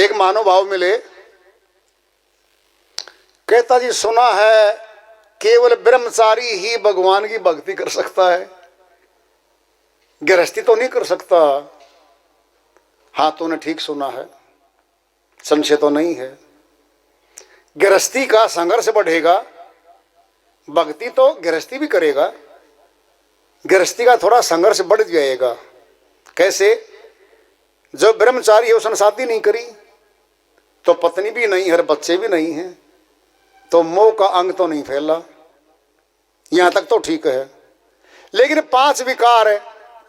एक महानुभाव मिले, कहता जी सुना है केवल ब्रह्मचारी ही भगवान की भक्ति कर सकता है, गृहस्थी तो नहीं कर सकता। हाँ तूने ठीक सुना है, संशय तो नहीं है। गृहस्थी का संघर्ष बढ़ेगा, भक्ति तो गृहस्थी भी करेगा, गृहस्थी का थोड़ा संघर्ष बढ़ जाएगा। कैसे? जो ब्रह्मचारी है उसने शादी नहीं करी, तो पत्नी भी नहीं है, बच्चे भी नहीं हैं, तो मोह का अंग तो नहीं फैला, यहां तक तो ठीक है। लेकिन 5 विकार है,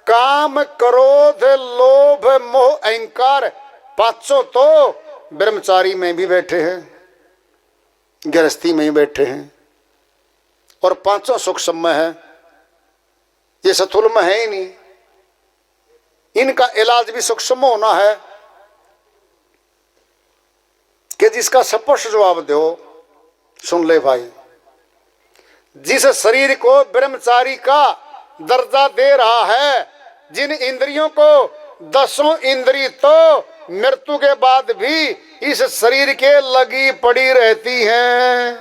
काम क्रोध लोभ मोह अहंकार, 500 तो ब्रह्मचारी में भी बैठे हैं, गृहस्थी में ही बैठे हैं, और 500 सूक्ष्म में है, ये स्थूल में है ही नहीं। इनका इलाज भी सूक्ष्म होना है कि जिसका स्पष्ट जवाब दो। सुन ले भाई, जिस शरीर को ब्रह्मचारी का दर्जा दे रहा है, जिन इंद्रियों को 10 इंद्री तो मृत्यु के बाद भी इस शरीर के लगी पड़ी रहती हैं।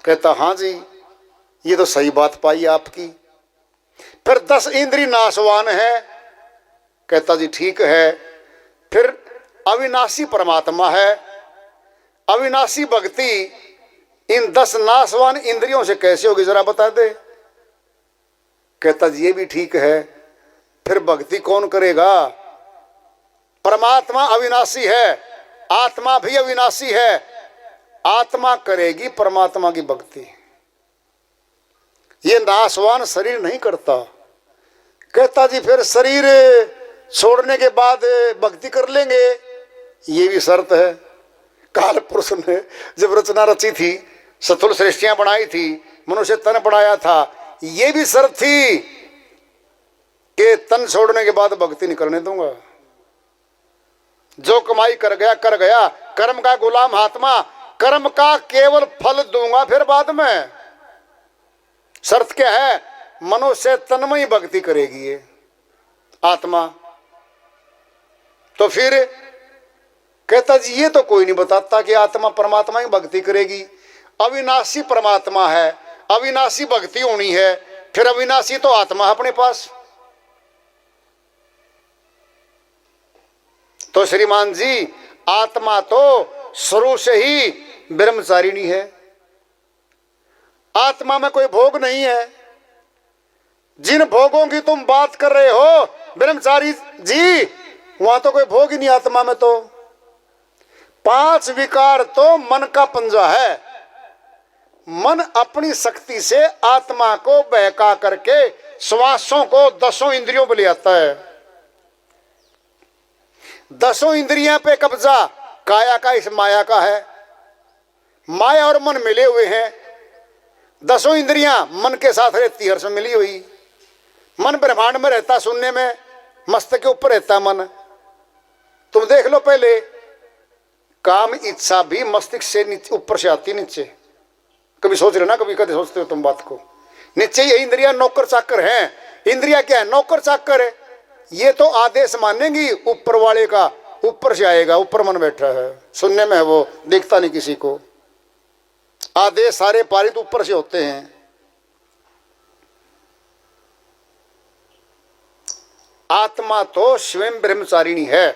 कहता हाँ जी ये तो सही बात पाई आपकी। फिर 10 इंद्री नाशवान है। कहता जी ठीक है, फिर अविनाशी परमात्मा है, अविनाशी भक्ति इन 10 नाशवान इंद्रियों से कैसे होगी जरा बता दे। कहता जी ये भी ठीक है, फिर भक्ति कौन करेगा? परमात्मा अविनाशी है, आत्मा भी अविनाशी है, आत्मा करेगी परमात्मा की भक्ति, ये नाशवान शरीर नहीं करता। कहता जी फिर शरीर छोड़ने के बाद भक्ति कर लेंगे, ये भी शर्त है। काल पुरुष ने जब रचना रची थी, स्थूल सृष्टियां बनाई थी, मनुष्य तन बनाया था, ये भी शर्त थी कि तन छोड़ने के बाद भक्ति नहीं करने दूंगा। जो कमाई कर गया कर गया, कर्म का गुलाम आत्मा, कर्म का केवल फल दूंगा फिर बाद में। शर्त क्या है? मनुष्य तन में ही भक्ति करेगी ये आत्मा। तो फिर कहता जी ये तो कोई नहीं बताता कि आत्मा परमात्मा ही भक्ति करेगी। अविनाशी परमात्मा है, अविनाशी भक्ति होनी है, फिर अविनाशी तो आत्मा है अपने पास। तो श्रीमान जी आत्मा तो शुरू से ही ब्रह्मचारिणी है, आत्मा में कोई भोग नहीं है। जिन भोगों की तुम बात कर रहे हो ब्रह्मचारी जी, वहां तो कोई भोग ही नहीं आत्मा में। तो 5 विकार तो मन का पंजा है, मन अपनी शक्ति से आत्मा को बहका करके श्वासों को 10 इंद्रियों पर ले आता है। 10 इंद्रियां पे कब्जा काया का इस माया का है, माया और मन मिले हुए हैं। 10 इंद्रियां मन के साथ रहती, हर्ष में मिली हुई। मन ब्रह्मांड में रहता, सुनने में, मस्तक के ऊपर रहता मन। तुम देख लो पहले, काम इच्छा भी मस्तिष्क से नीचे ऊपर से आती नीचे। कभी सोच रहे ना, कभी कभी सोचते हो तुम बात को। नीचे ये इंद्रियां नौकर चाकर हैं। इंद्रियां क्या है? नौकर चाकर है। ये तो आदेश मानेंगी ऊपर वाले का, ऊपर से आएगा, ऊपर मन बैठा है, सुनने में है वो, दिखता नहीं किसी को। आदेश सारे पारित ऊपर से होते हैं। आत्मा तो स्वयं ब्रह्मचारिणी है,